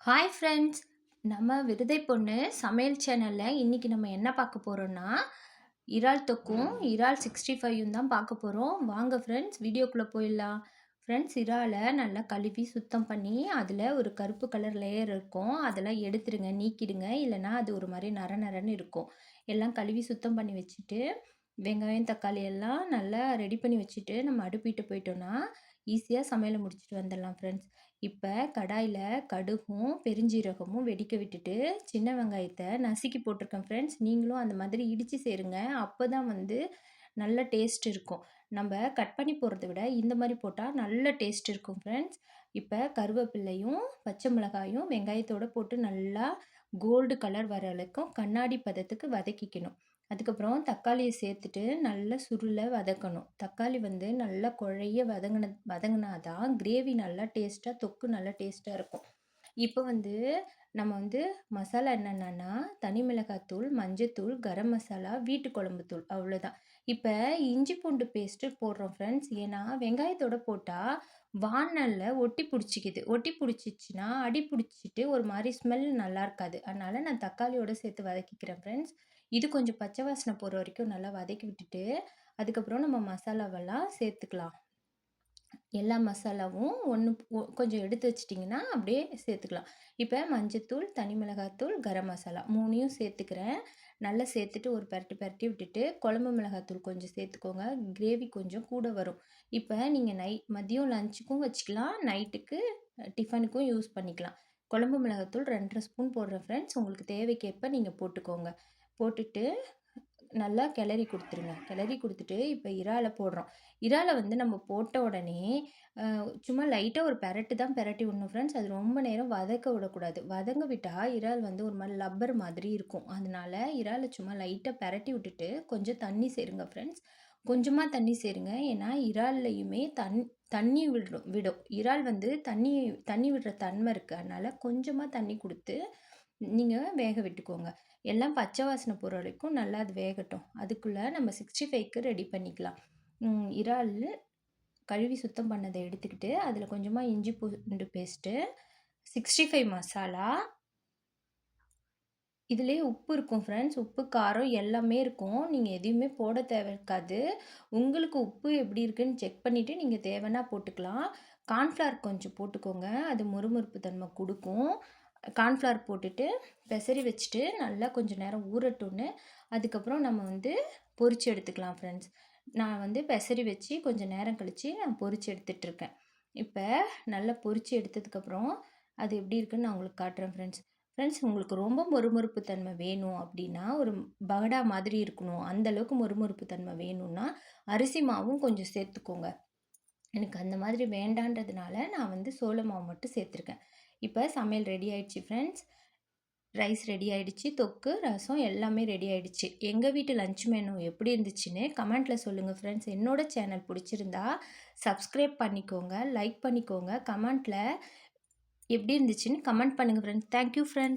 Hi friends! நம்ம விருதை பொண்ணு சமையல் சேனலில் இன்றைக்கி நம்ம என்ன பார்க்க போகிறோன்னா இறால் தொக்கும் இறால் 65யும் தான் பார்க்க போகிறோம். வாங்க ஃப்ரெண்ட்ஸ், வீடியோக்குள்ளே போயிடலாம். ஃப்ரெண்ட்ஸ், இறாலை நல்லா கழுவி சுத்தம் பண்ணி அதில் ஒரு கருப்பு கலர் லேயர் இருக்கும், அதெல்லாம் எடுத்துடுங்க, நீக்கிடுங்க. இல்லைனா அது ஒரு மாதிரி நர நரன்னு இருக்கும். எல்லாம் கழுவி சுத்தம் பண்ணி வச்சுட்டு வெங்காயம் தக்காளி எல்லாம் நல்லா ரெடி பண்ணி வச்சுட்டு நம்ம அடுப்பிட்டு போயிட்டோன்னா ஈஸியாக சமையலை முடிச்சுட்டு வந்துடலாம் ஃப்ரெண்ட்ஸ். இப்போ கடாயில் கடுகும் பெருஞ்சீரகமும் வெடிக்க விட்டுட்டு சின்ன வெங்காயத்தை நசுக்கி போட்டிருக்கேன் ஃப்ரெண்ட்ஸ். நீங்களும் அந்த மாதிரி இடித்து சேருங்க, அப்போ தான் நல்ல டேஸ்ட் இருக்கும். நம்ம கட் பண்ணி போடுறத விட இந்த மாதிரி போட்டால் நல்ல டேஸ்ட் இருக்கும் ஃப்ரெண்ட்ஸ். இப்போ கருவேப்பில்லையும் பச்சை மிளகாயும் வெங்காயத்தோடு போட்டு நல்லா கோல்டு கலர் வர அளவுக்கும் கண்ணாடி பதத்துக்கு வதக்கிக்கணும். அதுக்கப்புறம் தக்காளியை சேர்த்துட்டு நல்லா சுருள வதக்கணும். தக்காளி நல்லா குழைய வதங்கினாதான் கிரேவி நல்லா டேஸ்ட்டாக, தொக்கு நல்லா டேஸ்ட்டாக இருக்கும். இப்போ நம்ம மசாலா என்னென்னா தனி மிளகாத்தூள், மஞ்சத்தூள், கரம் மசாலா, வீட்டு குழம்பு தூள், அவ்வளோதான். இப்போ இஞ்சி பூண்டு பேஸ்ட்டு போடுறோம் ஃப்ரெண்ட்ஸ். ஏன்னா வெங்காயத்தோடு போட்டால் வாணலில் ஒட்டி பிடிச்சிக்கிது. ஒட்டி பிடிச்சிச்சின்னா அடி பிடிச்சிட்டு ஒரு மாதிரி ஸ்மெல் நல்லா இருக்காது. அதனால் நான் தக்காளியோடு சேர்த்து வதக்கிக்கிறேன் ஃப்ரெண்ட்ஸ். இது கொஞ்சம் பச்சை வாசனை போகிற வரைக்கும் நல்லா வதக்கி விட்டுட்டு அதுக்கப்புறம் நம்ம மசாலாவெல்லாம் சேர்த்துக்கலாம். எல்லா மசாலாவும் கொஞ்சம் எடுத்து வச்சிட்டிங்கன்னா அப்படியே சேர்த்துக்கலாம். இப்போ மஞ்சத்தூள், தனி மிளகாத்தூள், கரம் மசாலா 3யும் சேர்த்துக்கிறேன். நல்லா சேர்த்துட்டு ஒரு பரட்டி பரட்டி விட்டுட்டு குழம்பு மிளகாத்தூள் கொஞ்சம் சேர்த்துக்கோங்க, கிரேவி கொஞ்சம் கூட வரும். இப்போ நீங்கள் மதியம் லஞ்சுக்கும் வச்சுக்கலாம், நைட்டுக்கு டிஃபனுக்கும் யூஸ் பண்ணிக்கலாம். குழம்பு மிளகாத்தூள் 2.5 ஸ்பூன் போடுறேன் ஃப்ரெண்ட்ஸ். உங்களுக்கு தேவைக்கேற்ப நீங்கள் போட்டுக்கோங்க. போட்டுட்டு நல்லா கிளறி கொடுத்துருங்க. கிளறி கொடுத்துட்டு இப்போ இறாலை போடுறோம். இறாலை நம்ம போட்ட உடனே சும்மா லைட்டாக ஒரு பெரட்டு தான் பெரட்டி விடணும் ஃப்ரெண்ட்ஸ். அது ரொம்ப நேரம் வதக்க விடக்கூடாது. வதங்க விட்டால் இறால் ஒரு மாதிரி லப்பர் மாதிரி இருக்கும். அதனால இறாலை சும்மா லைட்டாக பெரட்டி விட்டுட்டு கொஞ்சம் தண்ணி சேருங்க ஃப்ரெண்ட்ஸ். கொஞ்சமாக தண்ணி சேருங்க. ஏன்னா இறால்லையுமே தண்ணி விடும். இறால் தண்ணி விடுற தன்மை இருக்குது. அதனால் கொஞ்சமாக தண்ணி கொடுத்து நீங்கள் வேக விட்டுக்கோங்க. எல்லாம் பச்சை வாசனை போகிற வரைக்கும் நல்லா அது வேகட்டும். அதுக்குள்ளே நம்ம 65க்கு ரெடி பண்ணிக்கலாம். இறால் கழுவி சுத்தம் பண்ணதை எடுத்துக்கிட்டு அதில் கொஞ்சமாக இஞ்சி பூண்டு பேஸ்ட்டு, 65 மசாலா, இதுலேயே உப்பு இருக்கும் ஃப்ரெண்ட்ஸ். உப்பு, காரம் எல்லாமே இருக்கும். நீங்கள் எதையுமே போட தேவை இருக்காது. உங்களுக்கு உப்பு எப்படி இருக்குன்னு செக் பண்ணிவிட்டு நீங்கள் தேவைன்னா போட்டுக்கலாம். கார்ன்ஃப்ளவர் கொஞ்சம் போட்டுக்கோங்க, அது முறுமுறுப்பு தன்மை கொடுக்கும். கார்ன்ஃப்ளவர் போட்டுட்டு பெசரி வச்சுட்டு நல்லா கொஞ்சம் நேரம் ஊறட்டும்னு அதுக்கப்புறம் நம்ம பொரிச்சு எடுத்துக்கலாம் ஃப்ரெண்ட்ஸ். நான் பெசரி வச்சு கொஞ்சம் நேரம் கழித்து நான் பொரிச்சு எடுத்துகிட்ருக்கேன். இப்போ நல்லா பொரிச்சு எடுத்ததுக்கப்புறம் அது எப்படி இருக்குன்னு நான் உங்களுக்கு காட்டுறேன் ஃப்ரெண்ட்ஸ். உங்களுக்கு ரொம்ப மொறுமொறுப்பு தன்மை வேணும் அப்படின்னா, ஒரு பகடா மாதிரி இருக்கணும், அந்தளவுக்கு மொறுமொறுப்பு தன்மை வேணும்னா அரிசி மாவும் கொஞ்சம் சேர்த்துக்கோங்க. எனக்கு அந்த மாதிரி வேண்டான்றதுனால நான் சோள மாவு மட்டும் சேர்த்துருக்கேன். இப்போ சமையல் ரெடி ஆயிடுச்சு ஃப்ரெண்ட்ஸ். ரைஸ் ரெடி ஆகிடுச்சு, தொக்கு, ரசம் எல்லாமே ரெடி ஆகிடுச்சு. எங்கள் வீட்டு லஞ்ச் மெனு எப்படி இருந்துச்சுன்னு கமெண்ட்டில் சொல்லுங்கள் ஃப்ரெண்ட்ஸ். என்னோடய சேனல் பிடிச்சிருந்தா சப்ஸ்கிரைப் பண்ணிக்கோங்க, லைக் பண்ணிக்கோங்க, கமெண்ட்டில் எப்படி இருந்துச்சுன்னு கமெண்ட் பண்ணுங்கள் ஃப்ரெண்ட்ஸ். Thank you friends.